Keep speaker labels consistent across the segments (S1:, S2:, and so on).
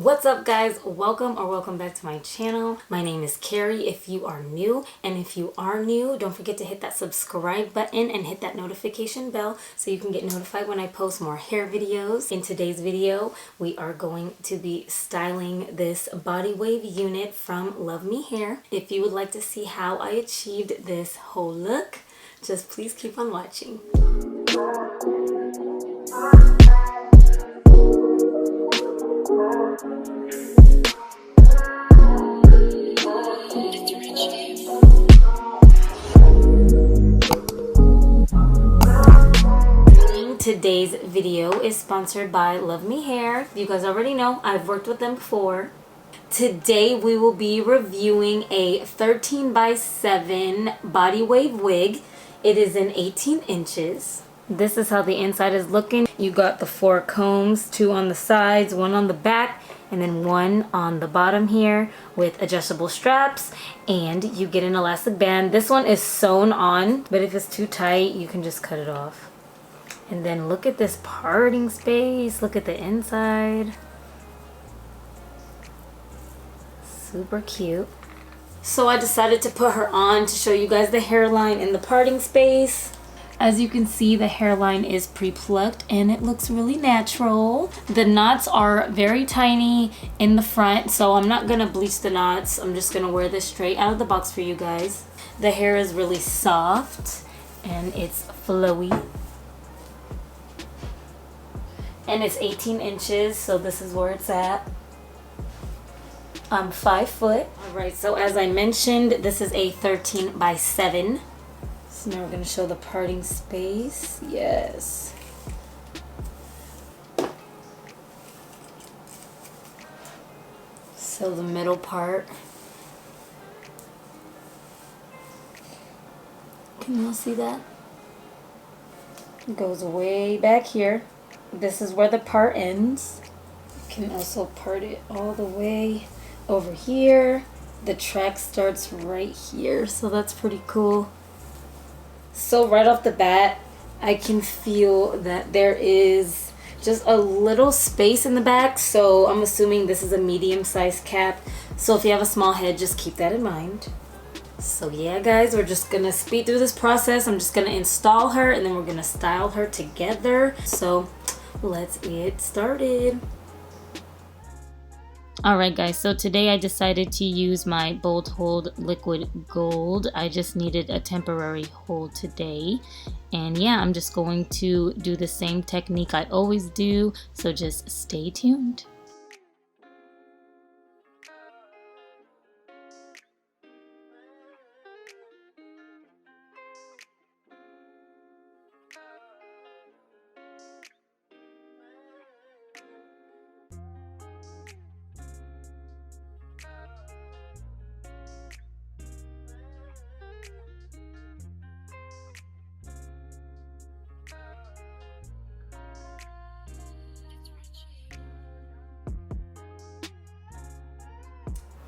S1: What's up guys? Welcome back to my channel. My name is Carey if you are new, and if you are new, don't forget to hit that subscribe button and hit that notification bell so you can get notified when I post more hair videos. In today's video, we are going to be styling this body wave unit from LuvMe Hair. If you would like to see how I achieved this whole look, just please keep on watching. Today's video is sponsored by LuvMe Hair. You guys already know I've worked with them before. Today we will be reviewing a 13x7 body wave wig. It is in 18 inches. This is how the inside is looking. You got the 4 combs, 2 on the sides, 1 on the back, and then 1 on the bottom here with adjustable straps, and you get an elastic band. This one is sewn on, but if it's too tight, you can just cut it off. And then look at this parting space. Look at the inside. Super cute. So I decided to put her on to show you guys the hairline and the parting space. As you can see, the hairline is pre-plucked and it looks really natural. The knots are very tiny in the front, so I'm not gonna bleach the knots. I'm just gonna wear this straight out of the box for you guys. The hair is really soft and it's flowy. And it's 18 inches, so this is where it's at. I'm 5 foot. All right, so as I mentioned, this is a 13x7. So now we're gonna show the parting space. Yes. So the middle part. Can y'all see that? It goes way back here. This is where the part ends. You can also part it all the way over here. The track starts right here, so that's pretty cool. So right off the bat, I can feel that there is just a little space in the back, so I'm assuming this is a medium-sized cap. So if you have a small head, just keep that in mind. So yeah guys, we're just gonna speed through this process. I'm just gonna install her and then we're gonna style her together. So let's get started. Alright guys, so today I decided to use my Bold Hold Liquid Gold. I just needed a temporary hold today. And yeah, I'm just going to do the same technique I always do, so just stay tuned.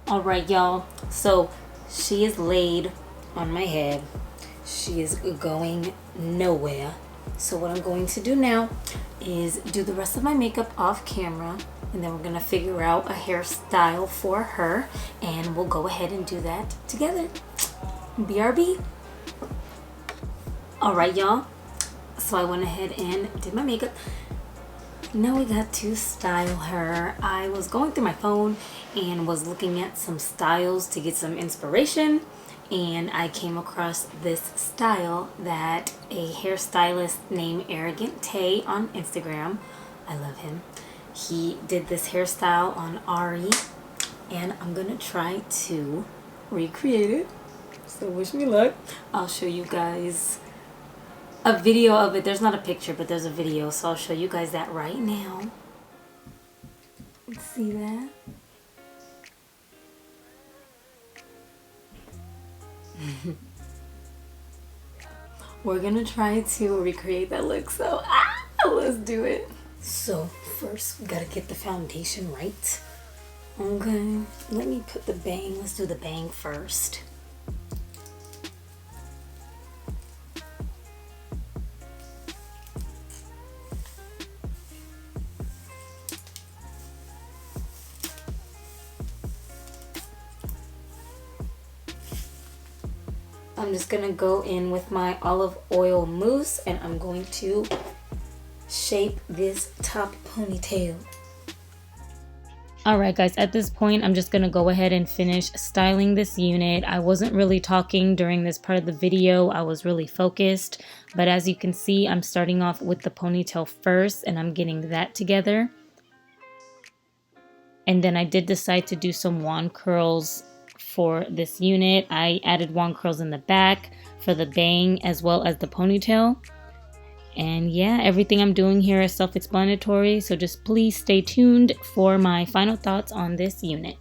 S1: Alright y'all, so she is laid on my head. She is going nowhere. So what I'm going to do now is do the rest of my makeup off camera, and then we're going to figure out a hairstyle for her, and we'll go ahead and do that together. BRB. Alright y'all, so I went ahead and did my makeup. Now we got to style her. I was going through my phone and was looking at some styles to get some inspiration, and I came across this style that a hairstylist named Arrogant Tay on Instagram, I love him, he did this hairstyle on Ari, and I'm gonna try to recreate it. So wish me luck. I'll show you guys a video of it. There's not a picture, but there's a video, so I'll show you guys that right now. See that? We're gonna try to recreate that look, so let's do it. So first we gotta get the foundation right. Okay, let me put the bang. Let's do the bang first. I'm just gonna go in with my olive oil mousse and I'm going to shape this top ponytail. Alright guys, at this point I'm just going to go ahead and finish styling this unit. I wasn't really talking during this part of the video, I was really focused. But as you can see, I'm starting off with the ponytail first and I'm getting that together. And then I did decide to do some wand curls for this unit. I added wand curls in the back for the bang as well as the ponytail. And yeah, everything I'm doing here is self-explanatory, so just please stay tuned for my final thoughts on this unit.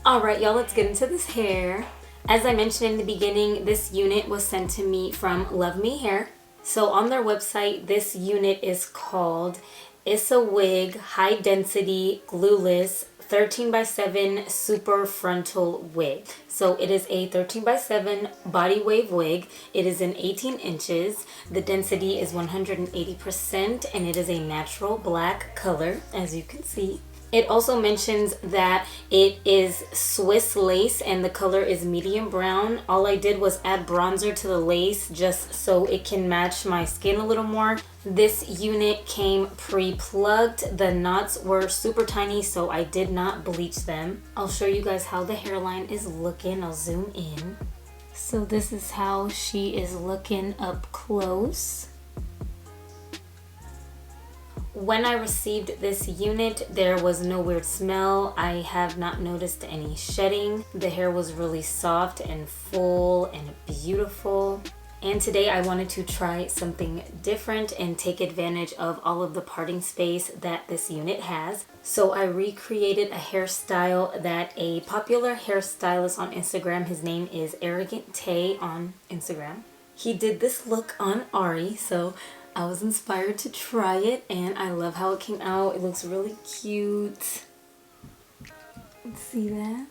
S1: Alright y'all, let's get into this hair. As I mentioned in the beginning, this unit was sent to me from LuvMe Hair. So on their website, this unit is called It's a Wig High Density Glueless 13x7 Super Frontal Wig. So it is a 13x7 body wave wig. It is in 18 inches. The density is 180% and it is a natural black color, as you can see. It also mentions that it is Swiss lace and the color is medium brown. All I did was add bronzer to the lace just so it can match my skin a little more. This unit came pre-plugged. The knots were super tiny, so I did not bleach them. I'll show you guys how the hairline is looking. I'll zoom in. So this is how she is looking up close. When I received this unit, there was no weird smell. I have not noticed any shedding. The hair was really soft and full and beautiful. And today I wanted to try something different and take advantage of all of the parting space that this unit has. So I recreated a hairstyle that a popular hairstylist on Instagram, his name is Arrogant Tay on Instagram. He did this look on Ari, so I was inspired to try it and I love how it came out. It looks really cute. See that?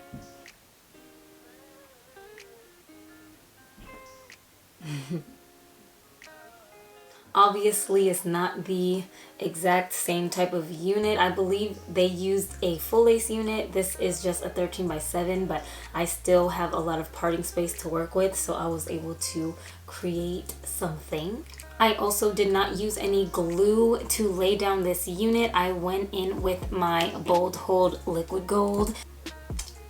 S1: Obviously, it's not the exact same type of unit. I believe they used a full lace unit. This is just a 13x7, but I still have a lot of parting space to work with, so I was able to create something. I also did not use any glue to lay down this unit. I went in with my Bold Hold Liquid Gold.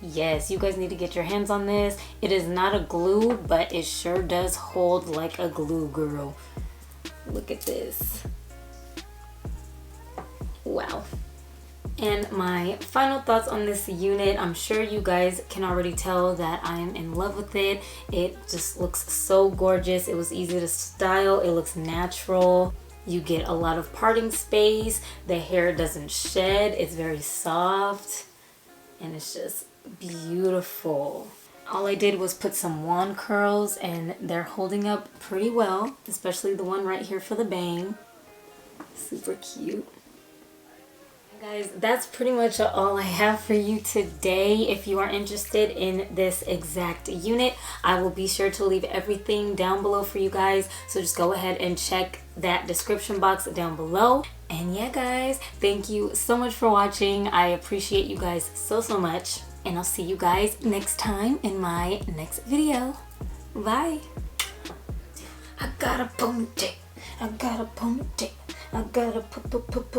S1: Yes, you guys need to get your hands on this. It is not a glue, but it sure does hold like a glue, girl. Look at this. Wow. And my final thoughts on this unit, I'm sure you guys can already tell that I am in love with it. It just looks so gorgeous. It was easy to style. It looks natural. You get a lot of parting space. The hair doesn't shed. It's very soft. And it's just beautiful. All I did was put some wand curls and they're holding up pretty well, especially the one right here for the bang. Super cute. Guys, that's pretty much all I have for you today. If you are interested in this exact unit, I will be sure to leave everything down below for you guys. So just go ahead and check that description box down below. And yeah, guys, thank you so much for watching. I appreciate you guys so much. And I'll see you guys next time in my next video. Bye. I got a ponytail. I got a ponytail. I got a ponytail.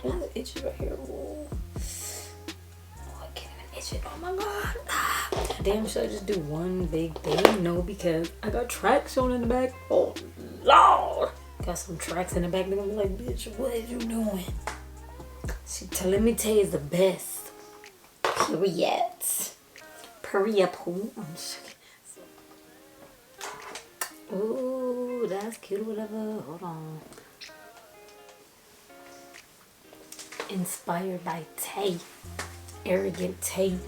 S1: I'm itchy right here. Ooh. Oh, I can't even itch it. Oh my god. Ah. Damn, should I just do one big thing? No, because I got tracks showing in the back. Oh lord. Got some tracks in the back. They're gonna be like, bitch, what are you doing? She telling me Tay is the best. Period. Hurry up. Ooh, that's cute, whatever. Hold on. Inspired by Tay. Arrogant Tay.